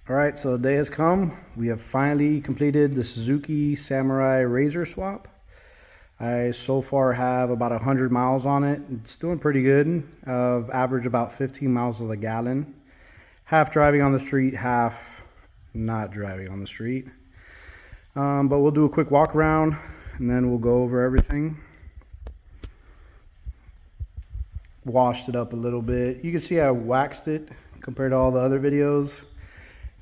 All right, so the day has come. We have finally completed the Suzuki Samurai Rzr swap. I so far have about 100 miles on it. It's doing pretty good. I've averaged about 15 miles of the gallon. Half driving on the street, half not driving on the street. But we'll do a quick walk around and then we'll go over everything. Washed it up a little bit. You can see I waxed it compared to all the other videos.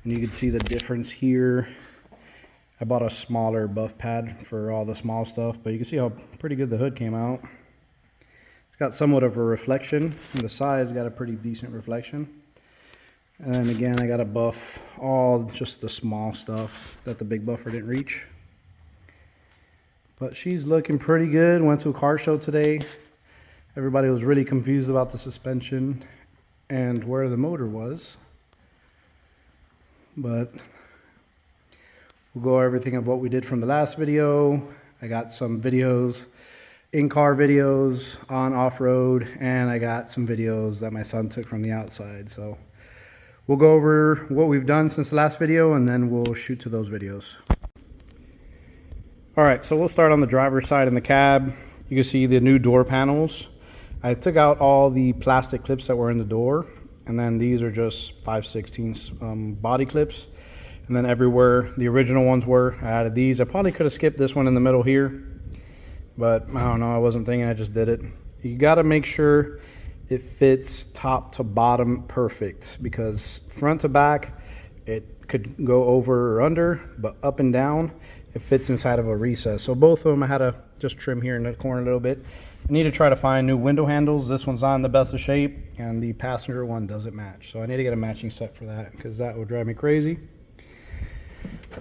And you can see the difference here. I bought a smaller buff pad for all the small stuff, but you can see how pretty good the hood came out. It's got somewhat of a reflection, and the side's got a pretty decent reflection. And then again, I got to buff all just the small stuff that the big buffer didn't reach. But she's looking pretty good. Went to a car show today. Everybody was really confused about the suspension and where the motor was. But we'll go over everything of what we did from the last video. I got some videos, in-car videos on off-road, and I got some videos that my son took from the outside. So we'll go over what we've done since the last video, and then we'll shoot to those videos. All right, so we'll start on the driver's side in the cab. You can see the new door panels. I took out all the plastic clips that were in the door. And then these are just 5/16 body clips. And then everywhere the original ones were, I added these. I probably could have skipped this one in the middle here, but I don't know, I wasn't thinking, I just did it. You gotta make sure it fits top to bottom perfect, because front to back, it could go over or under, but up and down, it fits inside of a recess. So both of them, I had to just trim here in the corner a little bit. I need to try to find new window handles. This one's not in the best of shape, and the passenger one doesn't match. So I need to get a matching set for that, because that would drive me crazy.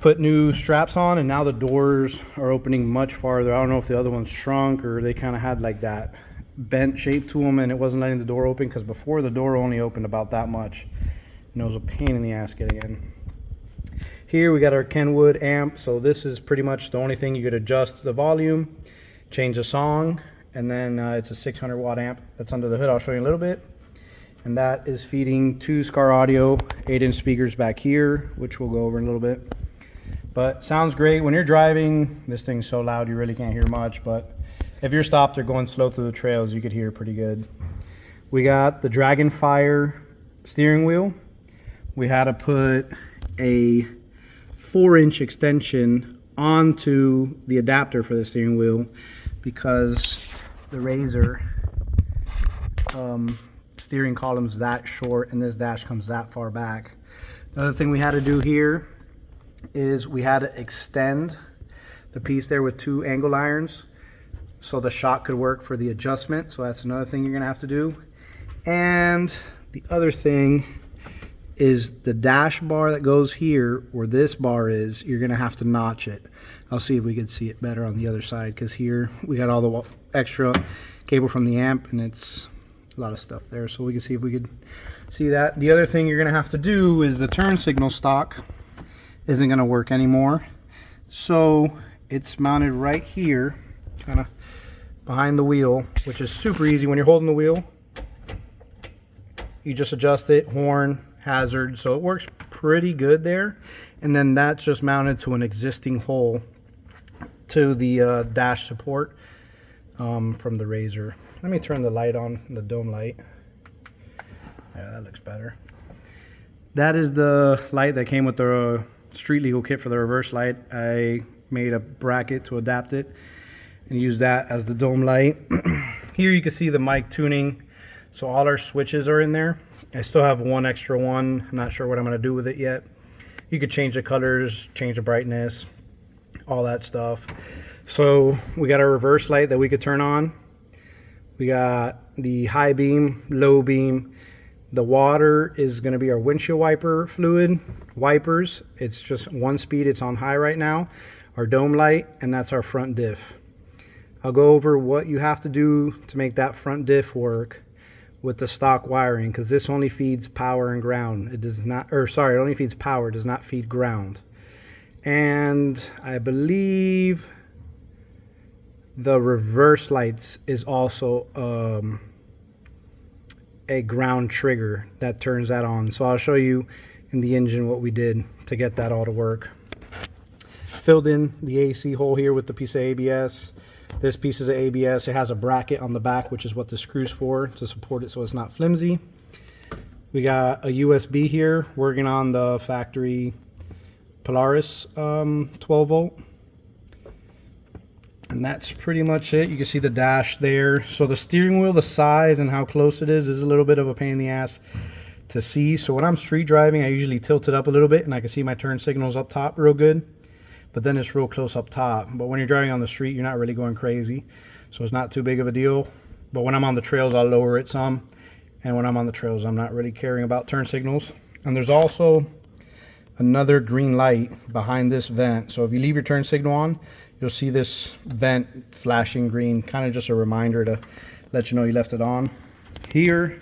Put new straps on, and now the doors are opening much farther. I don't know if the other ones shrunk or they kind of had like that bent shape to them, and it wasn't letting the door open, because before the door only opened about that much. And it was a pain in the ass getting in. Here we got our Kenwood amp. So this is pretty much the only thing you could adjust the volume, change the song. And then it's a 600 watt amp that's under the hood. I'll show you a little bit. And that is feeding two Scar Audio 8-inch speakers back here, which we'll go over in a little bit. But sounds great. When you're driving, this thing's so loud you really can't hear much. But if you're stopped or going slow through the trails, you could hear pretty good. We got the Dragonfire steering wheel. We had to put a 4-inch extension onto the adapter for the steering wheel, because the Rzr steering column's that short and this dash comes that far back. The other thing we had to do here is we had to extend the piece there with 2 angle irons so the shock could work for the adjustment. So that's another thing you're gonna have to do. And the other thing is the dash bar that goes here where this bar is, you're gonna have to notch it. I'll see if we can see it better on the other side, because here we got all the extra cable from the amp and it's a lot of stuff there. So we can see if we could see that. The other thing you're gonna have to do is the turn signal stock isn't gonna work anymore. So it's mounted right here, kind of behind the wheel, which is super easy. When you're holding the wheel, you just adjust it, horn, hazard, so it works pretty good there. And then that's just mounted to an existing hole to the dash support from the Rzr. Let me turn the light on, the dome light. Yeah, that looks better. That is the light that came with the Streetlegal kit for the reverse light. I made a bracket to adapt it and use that as the dome light. Here you can see the mic tuning. So all our switches are in there. I still have one extra one. I'm not sure what I'm gonna do with it yet. You could change the colors, change the brightness, all that stuff. So we got our reverse light that we could turn on. We got the high beam, low beam. The water is gonna be our windshield wiper fluid, wipers. It's just 1 speed, it's on high right now. Our dome light, and that's our front diff. I'll go over what you have to do to make that front diff work with the stock wiring, because this only feeds power and ground. It does not, or sorry, it only feeds power, does not feed ground. And I believe the reverse lights is also a ground trigger that turns that on. So I'll show you in the engine what we did to get that all to work. Filled in the AC hole here with the piece of ABS. This piece is ABS. It has a bracket on the back, which is what the screw's for, to support it so it's not flimsy. We got a USB here, working on the factory Polaris 12 volt. And that's pretty much it. You can see the dash there. So the steering wheel, the size and how close it is a little bit of a pain in the ass to see. So when I'm street driving, I usually tilt it up a little bit and I can see my turn signals up top real good. But then it's real close up top. But when you're driving on the street, you're not really going crazy. So it's not too big of a deal. But when I'm on the trails, I'll lower it some. And when I'm on the trails, I'm not really caring about turn signals. And there's also another green light behind this vent. So if you leave your turn signal on, you'll see this vent flashing green, kind of just a reminder to let you know you left it on. Here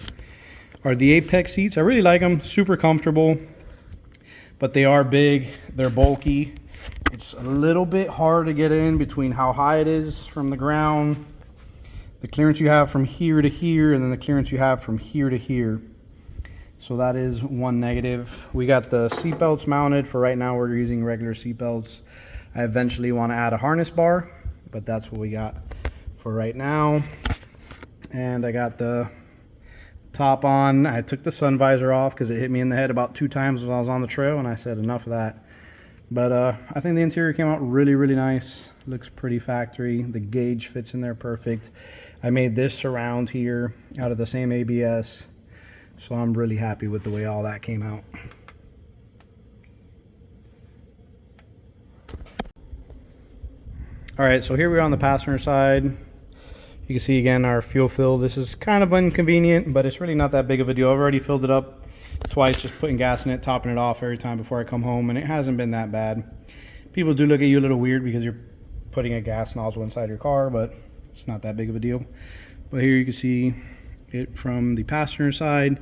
are the Apex seats. I really like them, super comfortable, but they are big, they're bulky. It's a little bit hard to get in between how high it is from the ground, the clearance you have from here to here, and then the clearance you have from here to here. So that is one negative. We got the seat belts mounted. For right now, we're using regular seat belts. I eventually want to add a harness bar, but that's what we got for right now. And I got the top on. I took the sun visor off because it hit me in the head about 2 times when I was on the trail, and I said enough of that. But I think the interior came out really, really nice. Looks pretty factory. The gauge fits in there perfect. I made this surround here out of the same ABS, so I'm really happy with the way all that came out. All right, so here we are on the passenger side. You can see again our fuel fill. This is kind of inconvenient, but it's really not that big of a deal. I've already filled it up twice, just putting gas in it, topping it off every time before I come home, and it hasn't been that bad. People do look at you a little weird because you're putting a gas nozzle inside your car, but it's not that big of a deal. But here you can see it from the passenger side.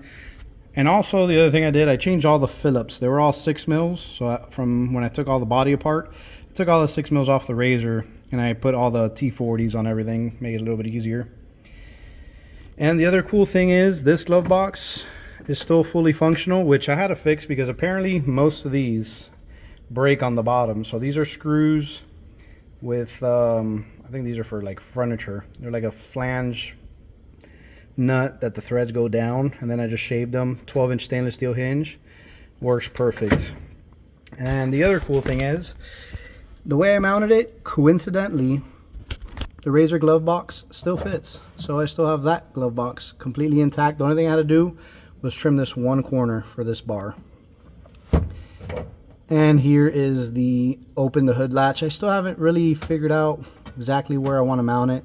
And also the other thing I did, I changed all the Phillips. They were all 6 mils. So from when I took all the body apart, I took all the 6 mils off the Rzr and I put all the T40s on everything, made it a little bit easier. And the other cool thing is this glove box is still fully functional, which I had to fix because apparently most of these break on the bottom. So these are screws with, I think these are for like furniture. They're like a flange nut that the threads go down, and then I just shaved them. 12-inch stainless steel hinge, works perfect. And the other cool thing is the way I mounted it, coincidentally the Rzr glove box still fits, so I still have that glove box completely intact. The only thing I had to do was trim this one corner for this bar. And here is the open the hood latch. I still haven't really figured out exactly where I want to mount it.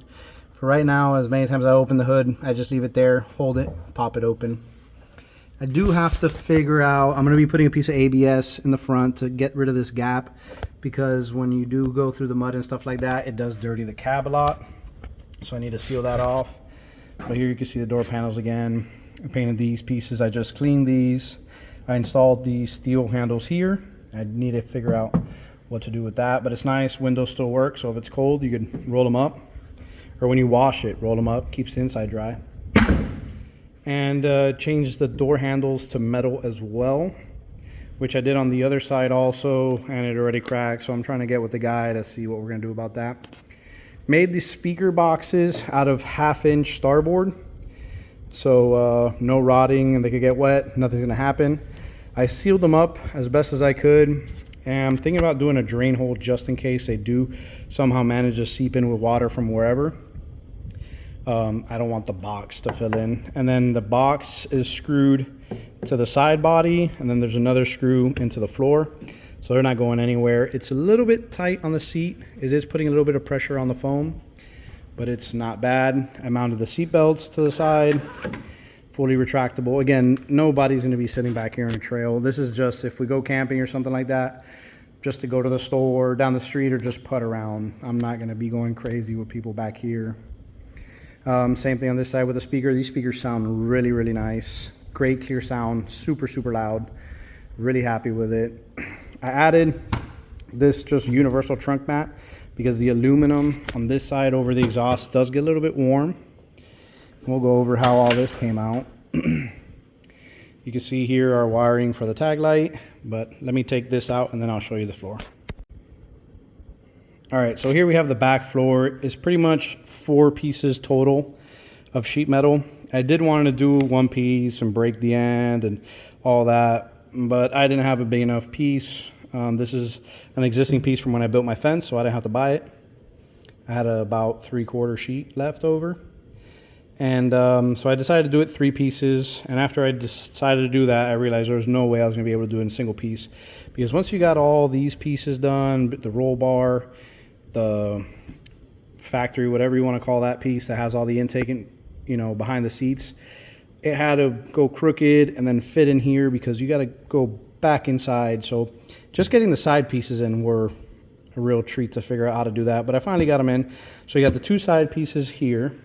For right now, as many times as I open the hood, I just leave it there, hold it, pop it open. I do have to figure out, I'm going to be putting a piece of ABS in the front to get rid of this gap, because when you do go through the mud and stuff like that, it does dirty the cab a lot. So I need to seal that off. But here you can see the door panels again. I painted these pieces. I just cleaned these. I installed the steel handles here. I need to figure out what to do with that, but it's nice. Windows still work, so if it's cold, you can roll them up. Or when you wash it, roll them up. Keeps the inside dry. And changed the door handles to metal as well, which I did on the other side also, and it already cracked, so I'm trying to get with the guy to see what we're going to do about that. Made the speaker boxes out of 1/2-inch starboard, so no rotting, and they could get wet, nothing's going to happen. I sealed them up as best as I could, and I'm thinking about doing a drain hole just in case they do somehow manage to seep in with water from wherever. I don't want the box to fill in. And then the box is screwed to the side body, and then there's another screw into the floor, so they're not going anywhere. It's a little bit tight on the seat. It is putting a little bit of pressure on the foam, but it's not bad. I mounted the seat belts to the side, fully retractable. Again, nobody's going to be sitting back here on a trail. This is just if we go camping or something like that, just to go to the store, down the street, or just putt around. I'm not going to be going crazy with people back here. Same thing on this side with the speaker. These speakers sound really, really nice. Great clear sound, super, super loud. Really happy with it. I added this just universal trunk mat because the aluminum on this side over the exhaust does get a little bit warm. We'll go over how all this came out. You You can see here our wiring for the tag light, but let me take this out and then I'll show you the floor. All right, so here we have the back floor. It's pretty much 4 pieces total of sheet metal. I did want to do one piece and break the end and all that, but I didn't have a big enough piece. This is an existing piece from when I built my fence, so I didn't have to buy it. I had about 3/4 sheet left over. And so I decided to do it 3 pieces. And after I decided to do that, I realized there was no way I was going to be able to do it in a single piece. Because once you got all these pieces done, the roll bar, the factory, whatever you want to call that piece that has all the intake and, you know, behind the seats, it had to go crooked and then fit in here because you got to go back inside. So just getting the side pieces in were a real treat to figure out how to do that, but I finally got them in. So you got the 2 side pieces here,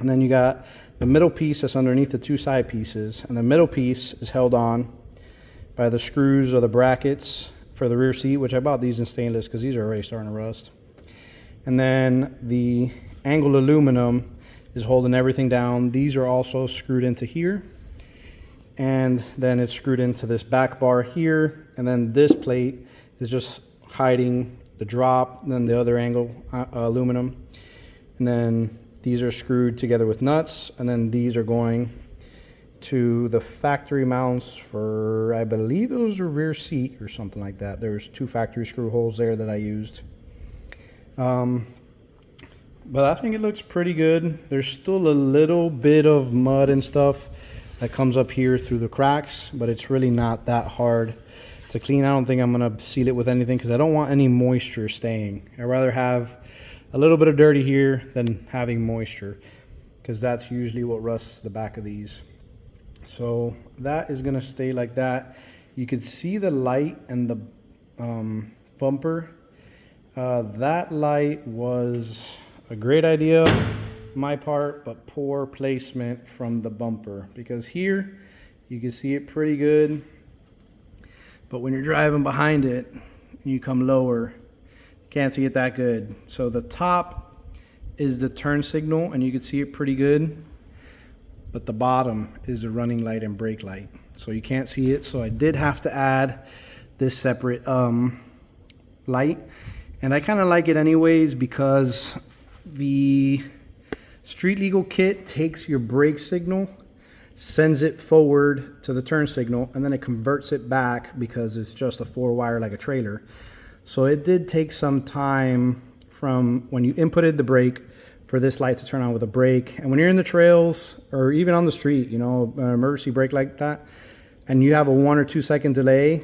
and then you got the middle piece that's underneath the 2 side pieces, and the middle piece is held on by the screws or the brackets for the rear seat, which I bought these in stainless because these are already starting to rust. And then the angled aluminum is holding everything down. These are also screwed into here, and then it's screwed into this back bar here, and then this plate is just hiding the drop, and then the other angle aluminum, and then these are screwed together with nuts, and then these are going to the factory mounts for, I believe it was a rear seat or something like that. There's 2 factory screw holes there that I used. But I think it looks pretty good. There's still a little bit of mud and stuff that comes up here through the cracks, but it's really not that hard to clean. I don't think I'm gonna seal it with anything because I don't want any moisture staying. I'd rather have a little bit of dirty here than having moisture, because that's usually what rusts the back of these. So that is gonna stay like that. You can see the light and the bumper. That light was a great idea on my part, but poor placement from the bumper, because here you can see it pretty good, but when you're driving behind it and you come lower, you can't see it that good. So the top is the turn signal and you can see it pretty good, but the bottom is the running light and brake light, so you can't see it. So I did have to add this separate light, and I kind of like it anyways because the Streetlegal kit takes your brake signal, sends it forward to the turn signal, and then it converts it back because it's just a 4-wire like a trailer. So it did take some time from when you inputted the brake for this light to turn on with a brake. And when you're in the trails or even on the street, you know, an emergency brake like that, and you have a 1 or 2 second delay,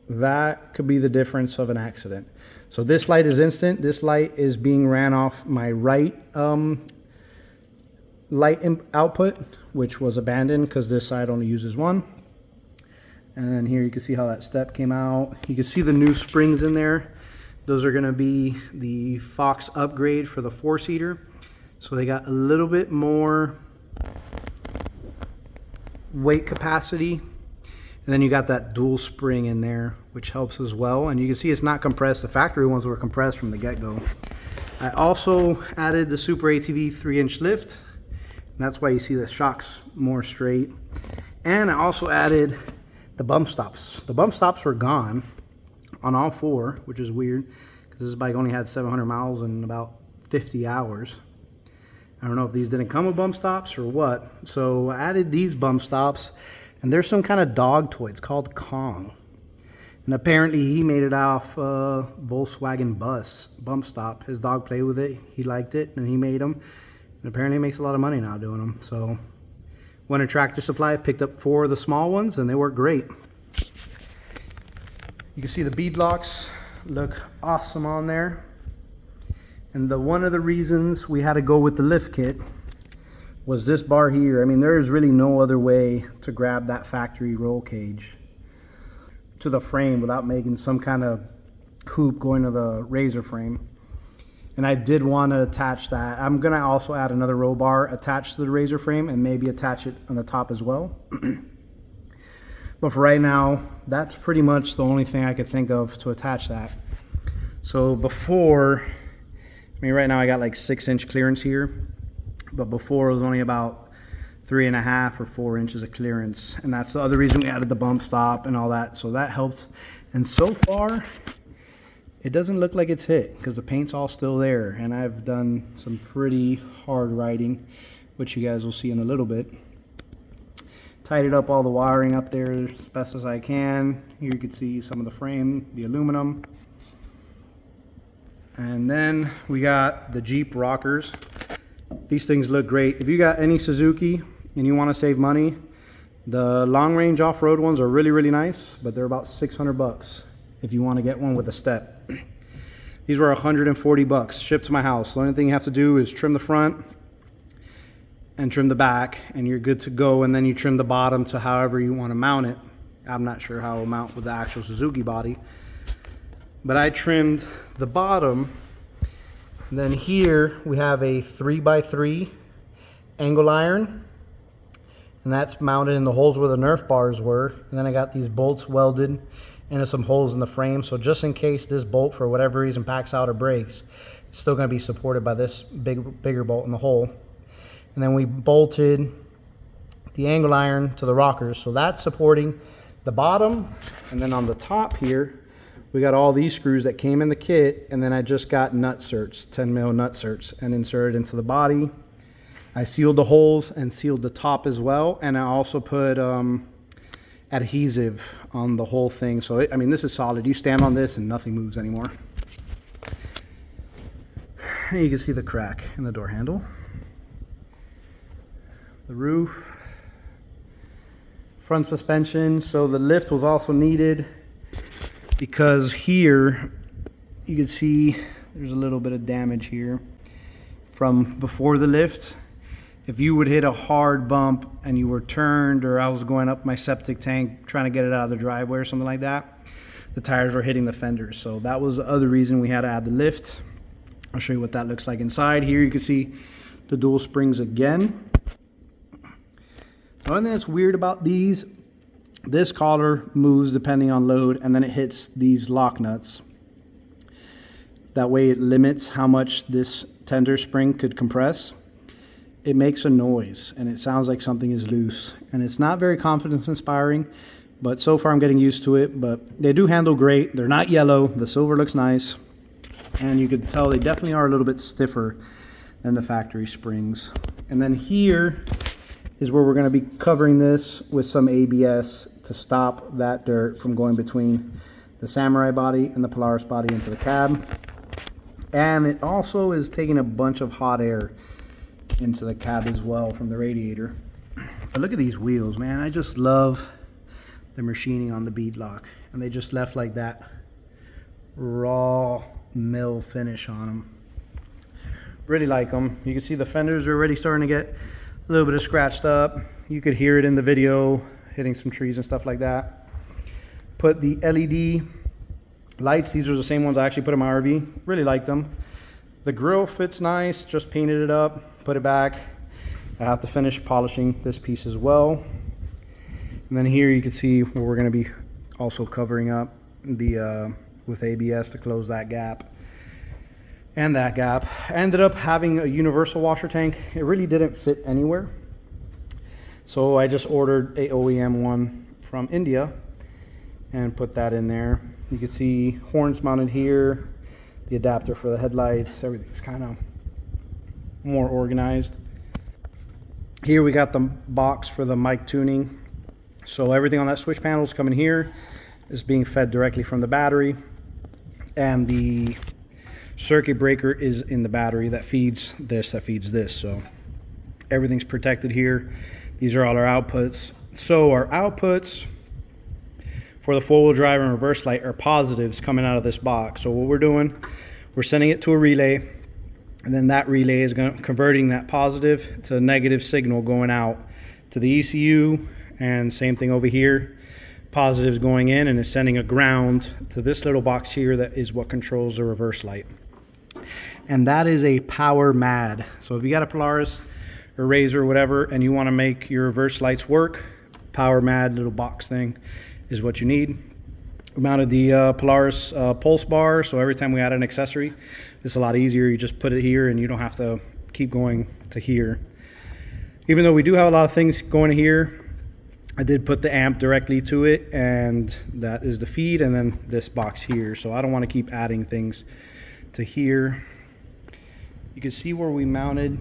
that could be the difference of an accident. So this light is instant. This light is being ran off my right light output, which was abandoned because this side only uses 1. And then here you can see how that step came out. You can see the new springs in there. Those are going to be the Fox upgrade for the 4-seater. So they got a little bit more weight capacity. And then you got that dual spring in there, which helps as well. And you can see it's not compressed. The factory ones were compressed from the get-go. I also added the Super ATV 3-inch lift. And that's why you see the shocks more straight. And I also added the bump stops. The bump stops were gone on all 4, which is weird because this bike only had 700 miles in about 50 hours. I don't know if these didn't come with bump stops or what. So I added these bump stops, and there's some kind of dog toy. It's called Kong. And apparently he made it off Volkswagen bus bump stop. His dog played with it. He liked it, and he made them. And apparently he makes a lot of money now doing them. So went to Tractor Supply, picked up 4 of the small ones, and they work great. You can see the bead locks look awesome on there. And one of the reasons we had to go with the lift kit was this bar here. I mean, there is really no other way to grab that factory roll cage to the frame without making some kind of hoop going to the Rzr frame. And I did want to attach that. I'm going to also add another roll bar attached to the Rzr frame and maybe attach it on the top as well. But for right now, that's pretty much the only thing I could think of to attach that. So before, I mean, right now I got like 6-inch clearance here, but before it was only about 3.5 or 4 inches of clearance. And that's the other reason we added the bump stop and all that. So that helped. And so far, it doesn't look like it's hit because the paint's all still there. And I've done some pretty hard writing, which you guys will see in a little bit. Tidied up all the wiring up there as best as I can. Here you can see some of the frame, the aluminum. And then we got the Jeep rockers. These things look great. If you got any Suzuki and you want to save money, the long range off-road ones are really, really nice, but they're about 600 bucks if you want to get one with a step. These were 140 bucks shipped to my house. The only thing you have to do is trim the front and trim the back, and you're good to go. And then you trim the bottom to however you want to mount it. I'm not sure how I'll mount with the actual Suzuki body, but I trimmed the bottom. Then here we have a 3x3 angle iron, and that's mounted in the holes where the Nerf bars were. And then I got these bolts welded into some holes in the frame, so just in case this bolt for whatever reason packs out or breaks, it's still going to be supported by this bigger bolt in the hole. And then we bolted the angle iron to the rockers, so that's supporting the bottom. And then on the top here, we got all these screws that came in the kit, and then I just got nut certs, 10 mil nut certs, and inserted into the body. I sealed the holes and sealed the top as well, and I also put adhesive on the whole thing. So I mean, this is solid. You stand on this and nothing moves anymore. And you can see the crack in the door handle. The roof, front suspension. So the lift was also needed because here you can see there's a little bit of damage here from before the lift. If you would hit a hard bump and you were turned, or I was going up my septic tank trying to get it out of the driveway or something like that, the tires were hitting the fenders. So that was the other reason we had to add the lift. I'll show you what that looks like inside. Here you can see the dual springs again. The only thing that's weird about these, this collar moves depending on load, and then it hits these lock nuts. That way it limits how much this tender spring could compress. It makes a noise and it sounds like something is loose, and it's not very confidence inspiring, but so far I'm getting used to it. But they do handle great. They're not yellow. The silver looks nice, and you can tell they definitely are a little bit stiffer than the factory springs. And then here is where we're going to be covering this with some ABS to stop that dirt from going between the Samurai body and the Polaris body into the cab. And it also is taking a bunch of hot air into the cab as well from the radiator. But look at these wheels, man. I just love the machining on the bead lock, and they just left like that raw mill finish on them. Really like them. You can see the fenders are already starting to get a little bit of scratched up. You could hear it in the video hitting some trees and stuff like that. Put the LED lights. These are the same ones I actually put in my RV. Really like them. The grill fits nice. Just painted it up, put it back. I have to finish polishing this piece as well. And then here you can see where we're going to be also covering up the with ABS to close that gap and that gap. I ended up having a universal washer tank. It really didn't fit anywhere, so I just ordered a OEM one from India and put that in there. You can see horns mounted here, the adapter for the headlights. Everything's kind of more organized. Here we got the box for the Mictuning. So everything on that switch panel is coming here. Is being fed directly from the battery, and the circuit breaker is in the battery that feeds this, so everything's protected here. These are all our outputs. So our outputs for the four-wheel drive and reverse light are positives coming out of this box. So what we're doing, we're sending it to a relay, and then that relay is converting that positive to negative signal going out to the ECU, and same thing over here. Positives going in, and is sending a ground to this little box here that is what controls the reverse light. And that is a power MAD. So if you got a Polaris or Rzr or whatever and you want to make your reverse lights work, power MAD little box thing is what you need. We mounted the Polaris pulse bar, so every time we add an accessory, it's a lot easier. You just put it here and you don't have to keep going to here. Even though we do have a lot of things going here, I did put the amp directly to it, and that is the feed, and then this box here. So I don't want to keep adding things to here. You can see where we mounted.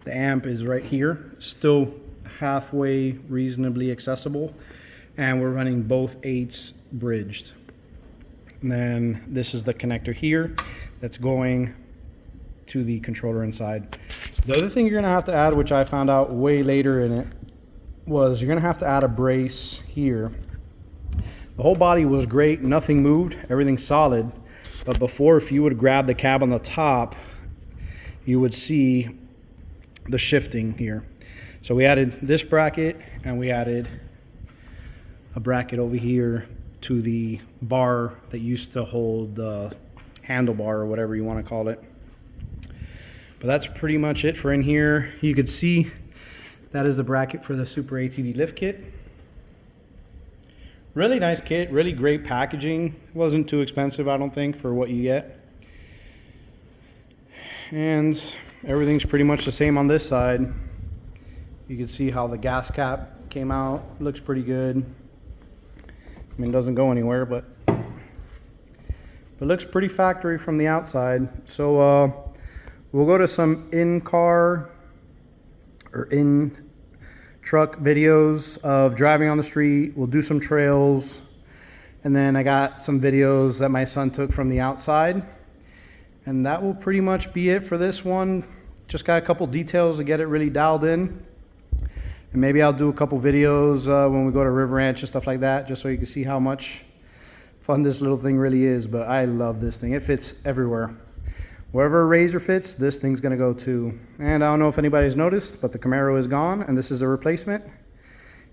The amp is right here, still halfway reasonably accessible, and we're running both 8s bridged. And then this is the connector here that's going to the controller inside. The other thing you're gonna have to add, which I found out way later in it, was you're gonna have to add a brace here. The whole body was great, nothing moved, everything's solid. But before, if you would grab the cab on the top, you would see the shifting here. So we added this bracket, and we added a bracket over here to the bar that used to hold the handlebar or whatever you want to call it. But that's pretty much it for in here. You could see that is the bracket for the Super ATV lift kit. Really nice kit, really great packaging. Wasn't too expensive, I don't think, for what you get. And everything's pretty much the same on this side. You can see how the gas cap came out. Looks pretty good. I mean, it doesn't go anywhere, but looks pretty factory from the outside. So we'll go to some in-car or in-truck videos of driving on the street. We'll do some trails. And then I got some videos that my son took from the outside. And that will pretty much be it for this one. Just got a couple details to get it really dialed in. And maybe I'll do a couple videos when we go to River Ranch and stuff like that, just so you can see how much fun this little thing really is. But I love this thing. It fits everywhere. Wherever a Rzr fits, this thing's gonna go too. And I don't know if anybody's noticed, but the Camaro is gone, and this is a replacement.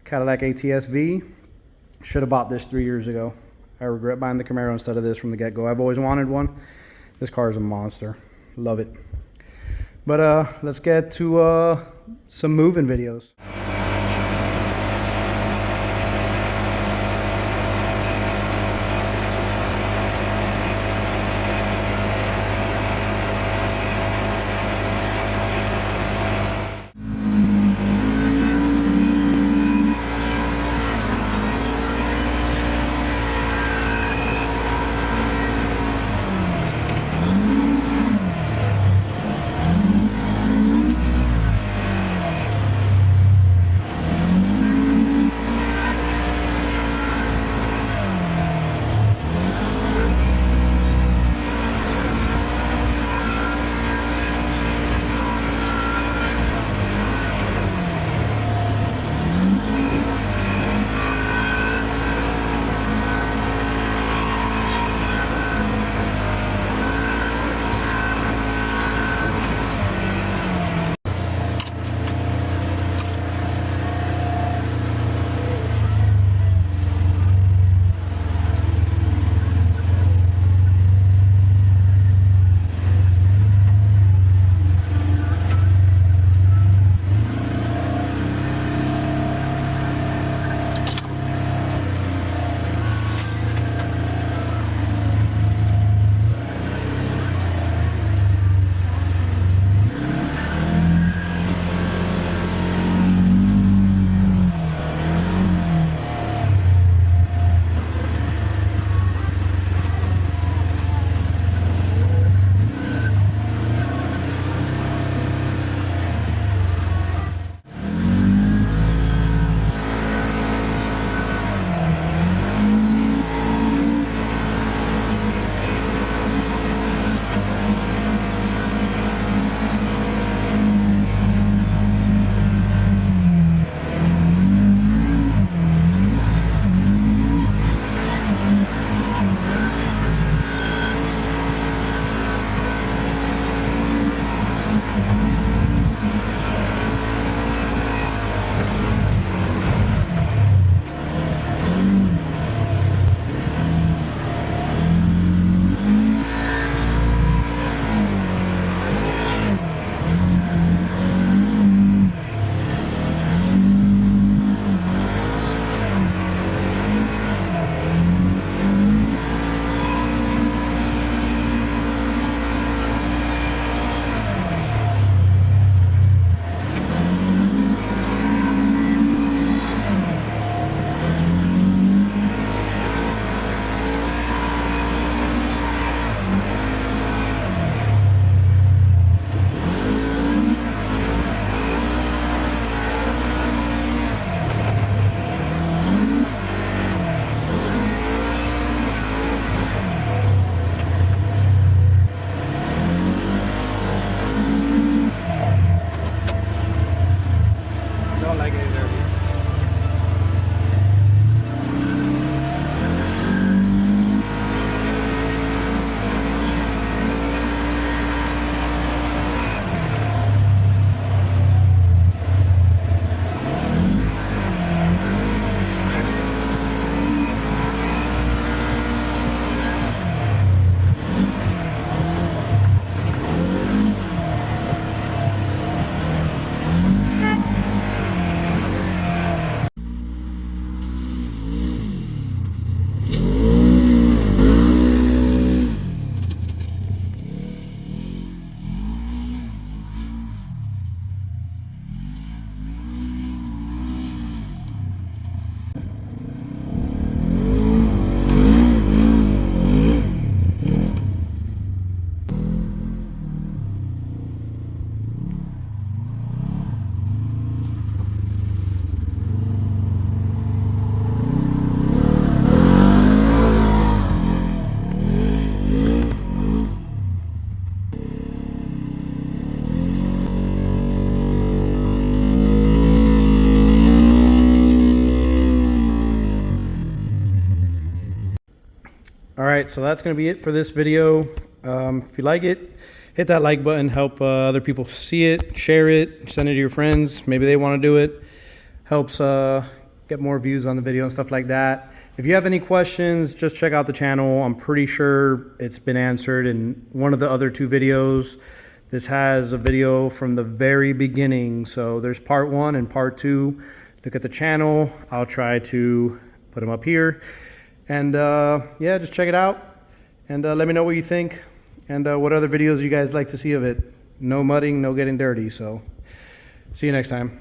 Cadillac ATS-V. Should have bought this 3 years ago. I regret buying the Camaro instead of this from the get-go. I've always wanted one. This car is a monster. Love it. But let's get to some moving videos. All right, so that's going to be it for this video. If you like it, hit that like button, help other people see it, share it, send it to your friends. Maybe they want to do it. Helps get more views on the video and stuff like that. If you have any questions, just check out the channel. I'm pretty sure it's been answered in one of the other 2 videos. This has a video from the very beginning. So there's part 1 and part 2. Look at the channel. I'll try to put them up here. And yeah, just check it out. And let me know what you think. And what other videos you guys like to see of it. No mudding, no getting dirty. So see you next time.